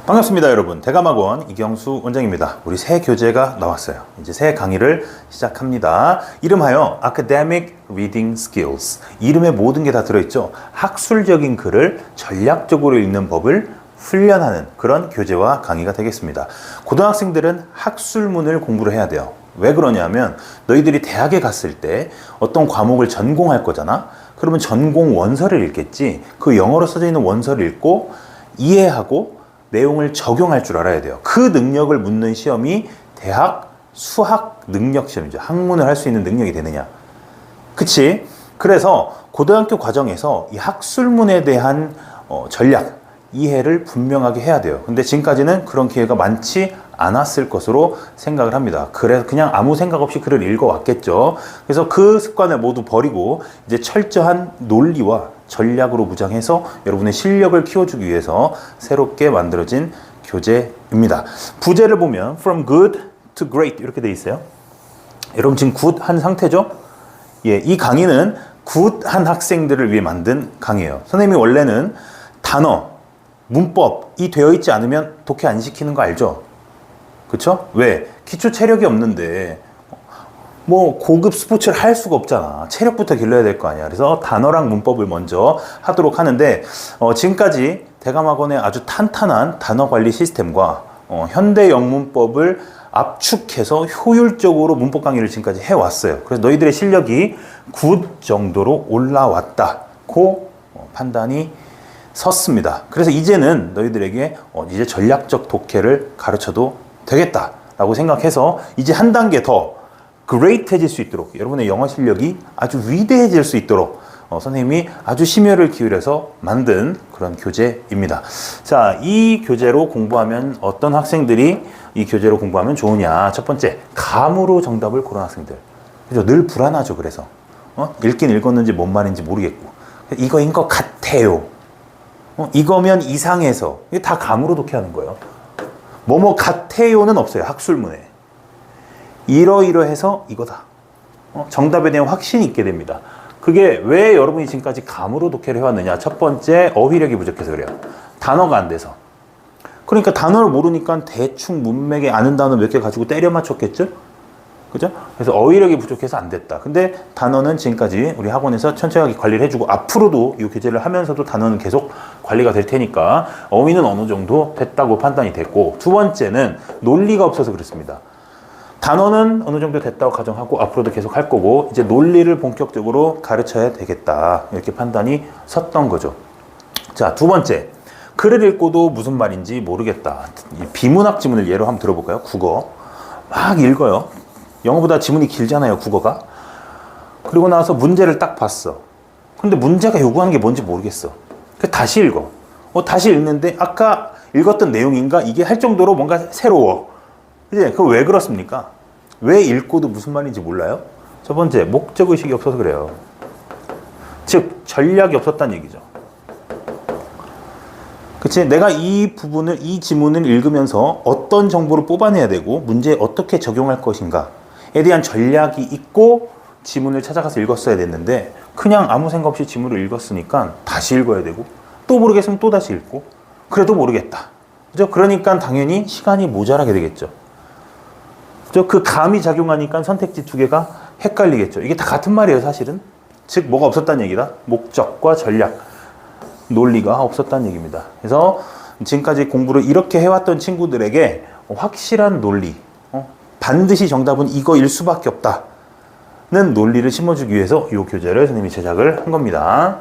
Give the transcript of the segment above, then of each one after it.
반갑습니다 여러분. 대감학원 이경수 원장입니다. 우리 새 교재가 나왔어요. 이제 새 강의를 시작합니다. 이름하여 Academic Reading Skills. 이름에 모든 게 다 들어있죠. 학술적인 글을 전략적으로 읽는 법을 훈련하는 그런 교재와 강의가 되겠습니다. 고등학생들은 학술문을 공부를 해야 돼요. 왜 그러냐면 너희들이 대학에 갔을 때 어떤 과목을 전공할 거잖아. 그러면 전공 원서를 읽겠지. 그 영어로 써져 있는 원서를 읽고 이해하고 내용을 적용할 줄 알아야 돼요. 그 능력을 묻는 시험이 대학 수학 능력 시험이죠. 학문을 할 수 있는 능력이 되느냐. 그치? 그래서 고등학교 과정에서 이 학술문에 대한 전략, 이해를 분명하게 해야 돼요. 근데 지금까지는 그런 기회가 많지 않았을 것으로 생각을 합니다. 그래서 그냥 아무 생각 없이 글을 읽어왔겠죠. 그래서 그 습관을 모두 버리고 이제 철저한 논리와 전략으로 무장해서 여러분의 실력을 키워주기 위해서 새롭게 만들어진 교재입니다. 부제를 보면 From good to great 이렇게 돼 있어요. 여러분 지금 굿한 상태죠? 예, 이 강의는 굿한 학생들을 위해 만든 강의예요. 선생님이 원래는 단어, 문법이 되어 있지 않으면 독해 안 시키는 거 알죠? 그쵸? 왜? 기초 체력이 없는데 뭐 고급 스포츠를 할 수가 없잖아. 체력부터 길러야 될 거 아니야. 그래서 단어랑 문법을 먼저 하도록 하는데 지금까지 대감학원의 아주 탄탄한 단어 관리 시스템과 현대 영문법을 압축해서 효율적으로 문법 강의를 지금까지 해왔어요. 그래서 너희들의 실력이 굿 정도로 올라왔다고 판단이 섰습니다. 그래서 이제는 너희들에게 이제 전략적 독해를 가르쳐도 되겠다라고 생각해서 이제 한 단계 더 great해질 수 있도록 여러분의 영어 실력이 아주 위대해질 수 있도록 선생님이 아주 심혈을 기울여서 만든 그런 교재입니다. 자, 이 교재로 공부하면 어떤 학생들이 이 교재로 공부하면 좋으냐. 첫 번째, 감으로 정답을 고른 학생들. 그죠? 늘 불안하죠. 그래서 읽긴 읽었는지 뭔 말인지 모르겠고 이거인 것 같아요. 이거면 이상해서 이게 다 감으로 독해하는 거예요. 뭐뭐 같아요는 없어요. 학술문에. 이러이러해서 이거다. 정답에 대한 확신이 있게 됩니다. 그게 왜 여러분이 지금까지 감으로 독해를 해왔느냐. 첫 번째, 어휘력이 부족해서 그래요. 단어가 안 돼서. 그러니까 단어를 모르니까 대충 문맥에 아는 단어 몇 개 가지고 때려 맞췄겠죠? 그죠? 그래서 어휘력이 부족해서 안 됐다. 근데 단어는 지금까지 우리 학원에서 천천히 관리를 해주고 앞으로도 이 교재를 하면서도 단어는 계속 관리가 될 테니까 어휘는 어느 정도 됐다고 판단이 됐고, 두 번째는 논리가 없어서 그렇습니다. 단어는 어느 정도 됐다고 가정하고 앞으로도 계속 할 거고 이제 논리를 본격적으로 가르쳐야 되겠다 이렇게 판단이 섰던 거죠. 자, 두 번째, 글을 읽고도 무슨 말인지 모르겠다. 비문학 지문을 예로 한번 들어볼까요? 국어 막 읽어요. 영어보다 지문이 길잖아요, 국어가. 그리고 나서 문제를 딱 봤어. 근데 문제가 요구하는 게 뭔지 모르겠어. 그래서 다시 읽어. 다시 읽는데 아까 읽었던 내용인가? 이게 할 정도로 뭔가 새로워. 이제 그거 왜 그렇습니까? 왜 읽고도 무슨 말인지 몰라요? 첫 번째, 목적의식이 없어서 그래요. 즉, 전략이 없었다는 얘기죠. 그치? 내가 이 부분을, 이 지문을 읽으면서 어떤 정보를 뽑아내야 되고 문제에 어떻게 적용할 것인가에 대한 전략이 있고 지문을 찾아가서 읽었어야 됐는데 그냥 아무 생각 없이 지문을 읽었으니까 다시 읽어야 되고 또 모르겠으면 또 다시 읽고 그래도 모르겠다. 그죠? 그러니까 당연히 시간이 모자라게 되겠죠. 그 감이 작용하니까 선택지 두 개가 헷갈리겠죠. 이게 다 같은 말이에요, 사실은. 즉, 뭐가 없었다는 얘기다. 목적과 전략, 논리가 없었다는 얘기입니다. 그래서 지금까지 공부를 이렇게 해왔던 친구들에게 확실한 논리, 반드시 정답은 이거일 수밖에 없다는 논리를 심어주기 위해서 이 교재를 선생님이 제작을 한 겁니다.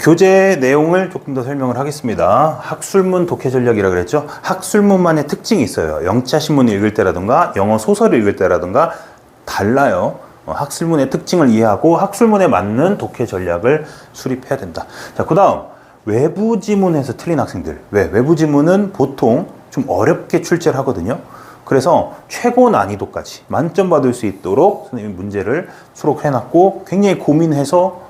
교재 내용을 조금 더 설명을 하겠습니다. 학술문 독해 전략이라고 그랬죠. 학술문만의 특징이 있어요. 영자 신문을 읽을 때라든가 영어 소설을 읽을 때라든가 달라요. 학술문의 특징을 이해하고 학술문에 맞는 독해 전략을 수립해야 된다. 자, 그 다음 외부 지문에서 틀린 학생들. 왜? 외부 지문은 보통 좀 어렵게 출제를 하거든요. 그래서 최고 난이도까지 만점 받을 수 있도록 선생님이 문제를 수록을 해놨고 굉장히 고민해서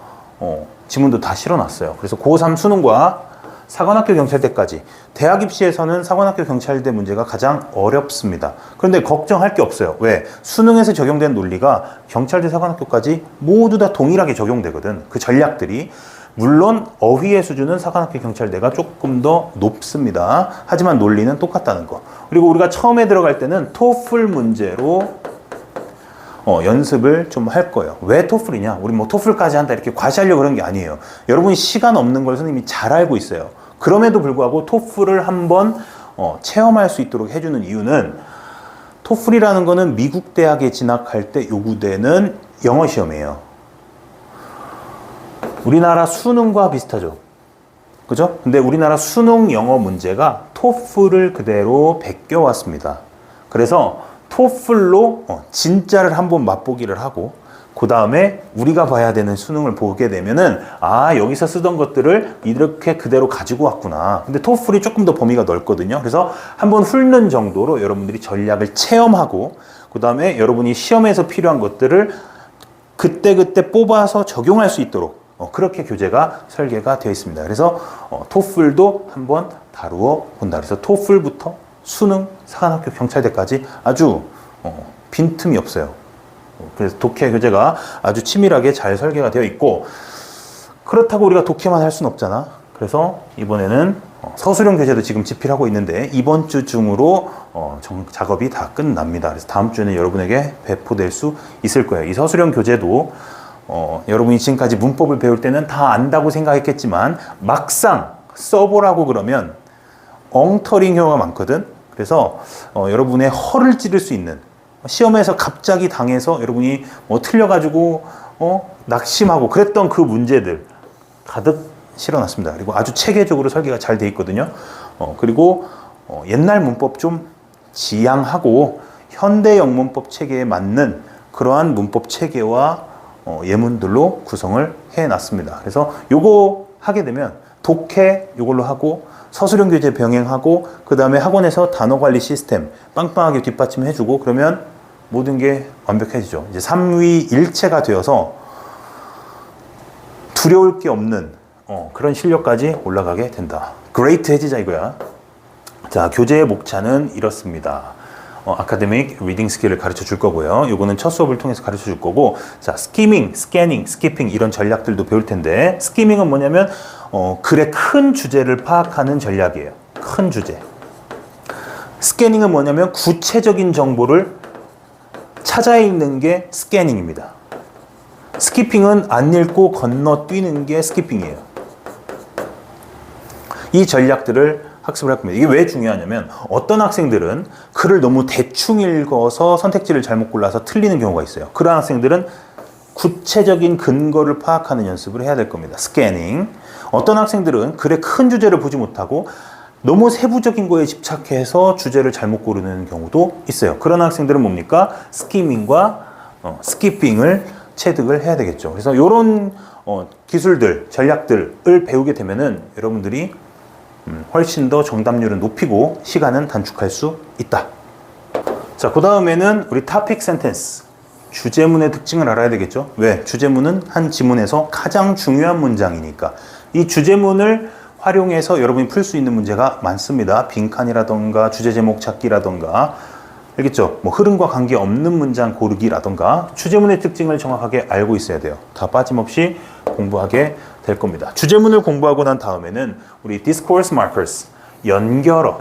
지문도 다 실어놨어요. 그래서 고3 수능과 사관학교 경찰대까지 대학 입시에서는 사관학교 경찰대 문제가 가장 어렵습니다. 그런데 걱정할 게 없어요. 왜? 수능에서 적용된 논리가 경찰대 사관학교까지 모두 다 동일하게 적용되거든. 그 전략들이 물론 어휘의 수준은 사관학교 경찰대가 조금 더 높습니다. 하지만 논리는 똑같다는 거. 그리고 우리가 처음에 들어갈 때는 토플 문제로 연습을 좀 할 거예요. 왜 토플이냐? 우리 뭐 토플까지 한다 이렇게 과시하려고 그런 게 아니에요. 여러분이 시간 없는 걸 선생님이 잘 알고 있어요. 그럼에도 불구하고 토플을 한번 체험할 수 있도록 해주는 이유는 토플이라는 거는 미국 대학에 진학할 때 요구되는 영어 시험이에요. 우리나라 수능과 비슷하죠. 그죠? 근데 우리나라 수능 영어 문제가 토플을 그대로 베껴왔습니다. 그래서 토플로 진짜를 한번 맛보기를 하고 그 다음에 우리가 봐야 되는 수능을 보게 되면은 여기서 쓰던 것들을 이렇게 그대로 가지고 왔구나. 근데 토플이 조금 더 범위가 넓거든요. 그래서 한번 훑는 정도로 여러분들이 전략을 체험하고 그 다음에 여러분이 시험에서 필요한 것들을 그때그때 뽑아서 적용할 수 있도록 그렇게 교재가 설계가 되어 있습니다. 그래서 토플도 한번 다루어 본다. 그래서 토플부터 수능, 사관학교, 경찰대까지 아주 빈틈이 없어요. 그래서 독해 교재가 아주 치밀하게 잘 설계가 되어 있고, 그렇다고 우리가 독해만 할 수는 없잖아. 그래서 이번에는 서술형 교재도 지금 집필하고 있는데 이번 주 중으로 작업이 다 끝납니다. 그래서 다음 주에는 여러분에게 배포될 수 있을 거예요. 이 서술형 교재도 여러분이 지금까지 문법을 배울 때는 다 안다고 생각했겠지만 막상 써보라고 그러면 엉터리인 경우가 많거든. 그래서 여러분의 허를 찌를 수 있는, 시험에서 갑자기 당해서 여러분이 틀려가지고 낙심하고 그랬던 그 문제들 가득 실어놨습니다. 그리고 아주 체계적으로 설계가 잘 돼 있거든요. 그리고 옛날 문법 좀 지양하고 현대 영문법 체계에 맞는 그러한 문법 체계와 예문들로 구성을 해놨습니다. 그래서 요거 하게 되면 독해 요걸로 하고 서술형 교재 병행하고 그 다음에 학원에서 단어 관리 시스템 빵빵하게 뒷받침해주고 그러면 모든 게 완벽해지죠. 이제 삼위일체가 되어서 두려울 게 없는 그런 실력까지 올라가게 된다. 그레이트 해지자 이거야. 자, 교재의 목차는 이렇습니다. 아카데믹 리딩 스킬을 가르쳐 줄 거고요. 요거는 첫 수업을 통해서 가르쳐 줄 거고, 자, 스키밍, 스캐닝, 스키핑 이런 전략들도 배울 텐데, 스키밍은 뭐냐면 글의 큰 주제를 파악하는 전략이에요. 큰 주제. 스캐닝은 뭐냐면 구체적인 정보를 찾아 읽는 게 스캐닝입니다. 스키핑은 안 읽고 건너뛰는 게 스키핑이에요. 이 전략들을 학습을 할 겁니다. 이게 왜 중요하냐면 어떤 학생들은 글을 너무 대충 읽어서 선택지를 잘못 골라서 틀리는 경우가 있어요. 그런 학생들은 구체적인 근거를 파악하는 연습을 해야 될 겁니다. 스캐닝. 어떤 학생들은 글의 큰 주제를 보지 못하고 너무 세부적인 거에 집착해서 주제를 잘못 고르는 경우도 있어요. 그런 학생들은 뭡니까? 스키밍과 스키핑을 체득을 해야 되겠죠. 그래서 이런 기술들, 전략들을 배우게 되면은 여러분들이 훨씬 더 정답률은 높이고 시간은 단축할 수 있다. 자, 그 다음에는 우리 topic sentence. 주제문의 특징을 알아야 되겠죠. 왜? 주제문은 한 지문에서 가장 중요한 문장이니까. 이 주제문을 활용해서 여러분이 풀 수 있는 문제가 많습니다. 빈칸이라던가 주제 제목 찾기라던가, 알겠죠? 뭐 흐름과 관계없는 문장 고르기라던가 주제문의 특징을 정확하게 알고 있어야 돼요. 다 빠짐없이 공부하게 될 겁니다. 주제문을 공부하고 난 다음에는 우리 discourse markers, 연결어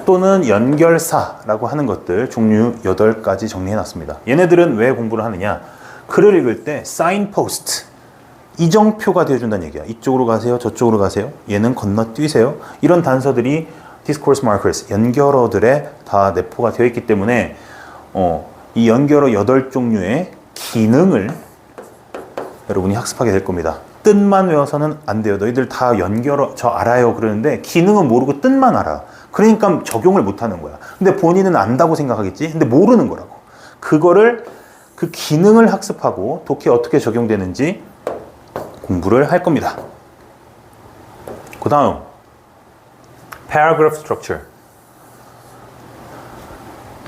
또는 연결사라고 하는 것들 종류 8가지 정리해놨습니다. 얘네들은 왜 공부를 하느냐? 글을 읽을 때 signpost, 이정표가 되어준다는 얘기야. 이쪽으로 가세요, 저쪽으로 가세요, 얘는 건너뛰세요. 이런 단서들이 discourse markers, 연결어들에 다 내포가 되어 있기 때문에 이 연결어 8종류의 기능을 여러분이 학습하게 될 겁니다. 뜻만 외워서는 안 돼요. 너희들 다 연결어 저 알아요 그러는데 기능은 모르고 뜻만 알아. 그러니까 적용을 못 하는 거야. 근데 본인은 안다고 생각하겠지? 근데 모르는 거라고. 그거를, 그 기능을 학습하고 독해에 어떻게 적용되는지 공부를 할 겁니다. 그 다음 paragraph structure.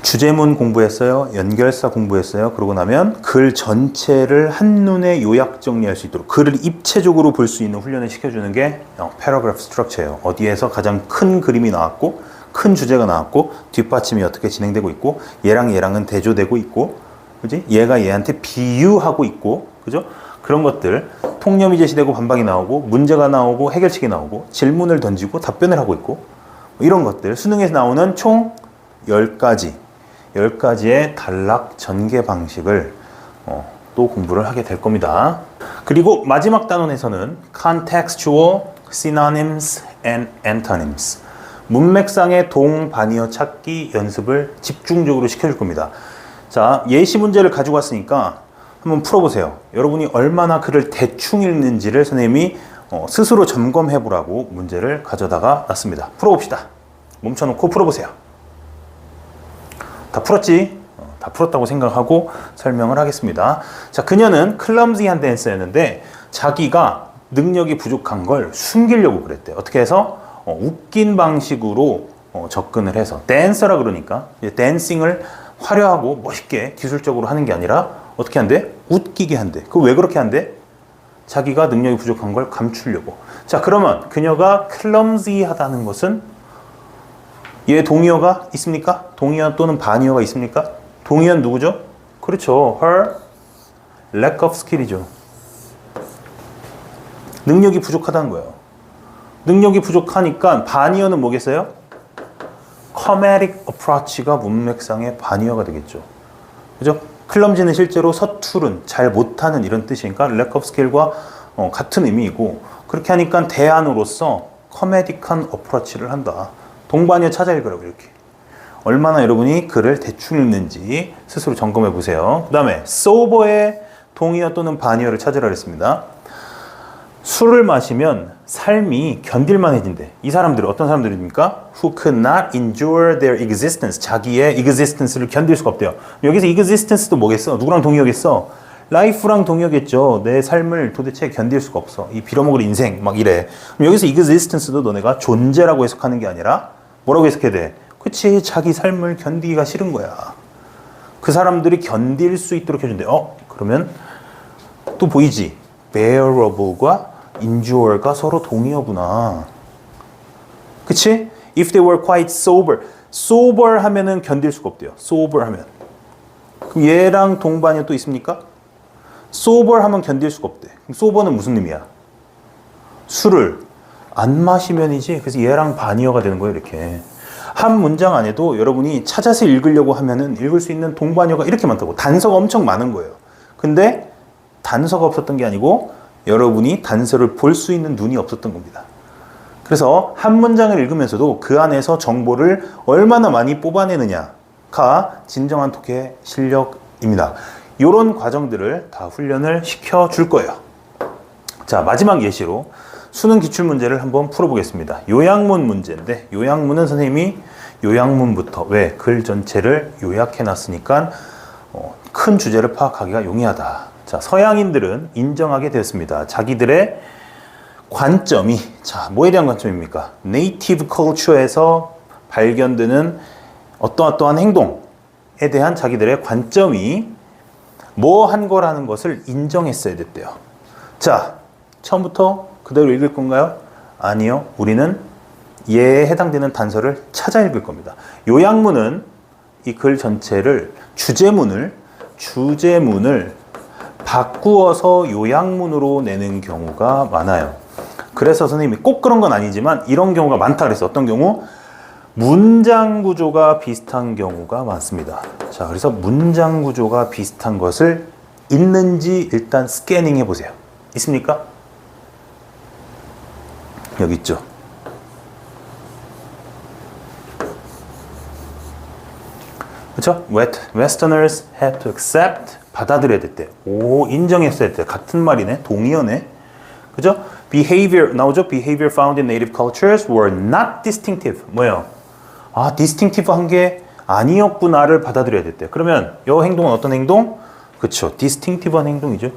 주제문 공부했어요. 연결사 공부했어요. 그러고 나면 글 전체를 한눈에 요약 정리할 수 있도록 글을 입체적으로 볼 수 있는 훈련을 시켜주는 게 paragraph structure예요. 어디에서 가장 큰 그림이 나왔고 큰 주제가 나왔고 뒷받침이 어떻게 진행되고 있고 얘랑 얘랑은 대조되고 있고, 그지? 얘가 얘한테 비유하고 있고, 그죠? 그런 것들 통념이 제시되고 반박이 나오고 문제가 나오고 해결책이 나오고 질문을 던지고 답변을 하고 있고 이런 것들 수능에서 나오는 총 10가지의 단락 전개 방식을 또 공부를 하게 될 겁니다. 그리고 마지막 단원에서는 contextual synonyms and antonyms 문맥상의 동반의어 찾기 연습을 집중적으로 시켜줄 겁니다. 자, 예시 문제를 가지고 왔으니까 한번 풀어보세요. 여러분이 얼마나 글을 대충 읽는지를 선생님이 스스로 점검해 보라고 문제를 가져다가 놨습니다. 풀어봅시다. 멈춰놓고 풀어보세요. 다 풀었지? 다 풀었다고 생각하고 설명을 하겠습니다. 자, 그녀는 클럼지한 댄서였는데 자기가 능력이 부족한 걸 숨기려고 그랬대요. 어떻게 해서? 웃긴 방식으로 접근을 해서 댄서라 그러니까 댄싱을 화려하고 멋있게 기술적으로 하는 게 아니라 어떻게 한대? 웃기게 한대. 그 왜 그렇게 한대? 자기가 능력이 부족한 걸 감추려고. 자, 그러면 그녀가 클럼지하다는 것은 얘 동의어가 있습니까? 동의어 또는 반의어가 있습니까? 동의어는 누구죠? 그렇죠. her lack of skill이죠. 능력이 부족하다는 거예요. 능력이 부족하니까 반의어는 뭐겠어요? comedic approach가 문맥상의 반의어가 되겠죠. 그죠? 클럼지는 실제로 서투른, 잘 못하는 이런 뜻이니까 lack of skill과 같은 의미이고 그렇게 하니까 대안으로서 코미딕한 어프로치를 한다. 동반이어 찾아 읽으라고 이렇게. 얼마나 여러분이 글을 대충 읽는지 스스로 점검해 보세요. 그 다음에 sober의 동의어 또는 반의어를 찾으라 그랬습니다. 술을 마시면 삶이 견딜만해진대. 이 사람들은 어떤 사람들입니까? Who could not endure their existence. 자기의 existence를 견딜 수가 없대요. 여기서 existence도 뭐겠어? 누구랑 동의어겠어? life랑 동의어겠죠. 내 삶을 도대체 견딜 수가 없어. 이 빌어먹을 인생 막 이래. 그럼 여기서 existence도 너네가 존재라고 해석하는 게 아니라 뭐라고 해석해야 돼? 그치, 자기 삶을 견디기가 싫은 거야. 그 사람들이 견딜 수 있도록 해준대. 그러면 또 보이지? bearable과 endure가 서로 동의어구나. 그치? If they were quite sober. sober 하면은 견딜 수가 없대요. sober 하면. 그럼 얘랑 동반이 또 있습니까? sober 하면 견딜 수가 없대. 그럼 sober는 무슨 의미야? 술을 안 마시면이지. 그래서 얘랑 반의어가 되는 거예요, 이렇게. 한 문장 안에도 여러분이 찾아서 읽으려고 하면은 읽을 수 있는 동반어가 이렇게 많다고. 단서가 엄청 많은 거예요. 근데 단서가 없었던 게 아니고 여러분이 단서를 볼 수 있는 눈이 없었던 겁니다. 그래서 한 문장을 읽으면서도 그 안에서 정보를 얼마나 많이 뽑아내느냐가 진정한 독해 실력입니다. 이런 과정들을 다 훈련을 시켜줄 거예요. 자, 마지막 예시로 수능 기출문제를 한번 풀어보겠습니다. 요약문 문제인데 요약문은 선생님이 요약문부터 왜? 글 전체를 요약해놨으니까 큰 주제를 파악하기가 용이하다. 자, 서양인들은 인정하게 되었습니다. 자기들의 관점이, 자, 뭐에 대한 관점입니까? 네이티브 컬처에서 발견되는 어떠한 행동에 대한 자기들의 관점이 뭐 한 거라는 것을 인정했어야 됐대요. 자, 처음부터 그대로 읽을 건가요? 아니요. 우리는 얘에 해당되는 단서를 찾아 읽을 겁니다. 요약문은 이 글 전체를 주제문을 바꾸어서 요약문으로 내는 경우가 많아요. 그래서 선생님이 꼭 그런 건 아니지만 이런 경우가 많다 그랬어요. 어떤 경우? 문장 구조가 비슷한 경우가 많습니다. 자, 그래서 문장 구조가 비슷한 것을 있는지 일단 스캐닝 해보세요. 있습니까? 여기 있죠. 그렇죠? Westerners had to accept, 받아들여야 됐대. 오, 인정했어야 됐대. 같은 말이네. 동의어네. 그죠? Behavior 나오죠? Behavior found in native cultures were not distinctive. 뭐예요? 아, distinctive 한 게 아니었구나를 받아들여야 됐대. 그러면 이 행동은 어떤 행동? 그렇죠. distinctive한 행동이죠.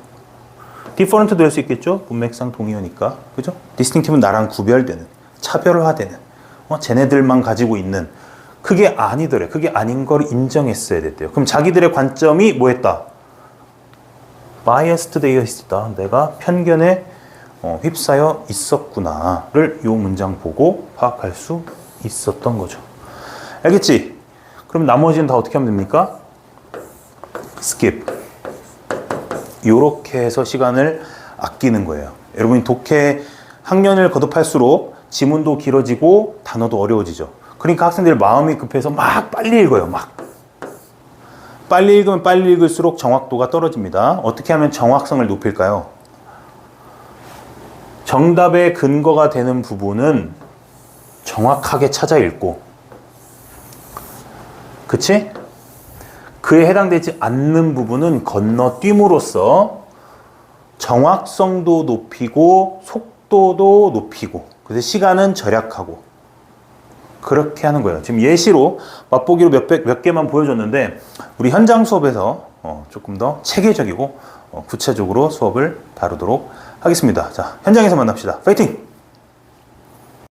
different도 될 수 있겠죠? 문맥상 동의어니까. 그죠? distinctive는 나랑 구별되는, 차별화되는, 쟤네들만 가지고 있는. 그게 아니더래. 그게 아닌 걸 인정했어야 됐대요. 그럼 자기들의 관점이 뭐 했다? biased 되어 있었다. 내가 편견에 휩싸여 있었구나를 이 문장 보고 파악할 수 있었던 거죠. 알겠지? 그럼 나머지는 다 어떻게 하면 됩니까? skip. 이렇게 해서 시간을 아끼는 거예요. 여러분이 독해 학년을 거듭할수록 지문도 길어지고 단어도 어려워지죠. 그러니까 학생들 마음이 급해서 막 빨리 읽어요. 막 빨리 읽으면 빨리 읽을수록 정확도가 떨어집니다. 어떻게 하면 정확성을 높일까요? 정답의 근거가 되는 부분은 정확하게 찾아 읽고, 그치? 그에 해당되지 않는 부분은 건너뛰므로써 정확성도 높이고 속도도 높이고, 그래서 시간은 절약하고, 그렇게 하는 거예요. 지금 예시로 맛보기로 몇 개만 보여줬는데 우리 현장 수업에서 조금 더 체계적이고 구체적으로 수업을 다루도록 하겠습니다. 자, 현장에서 만납시다. 파이팅!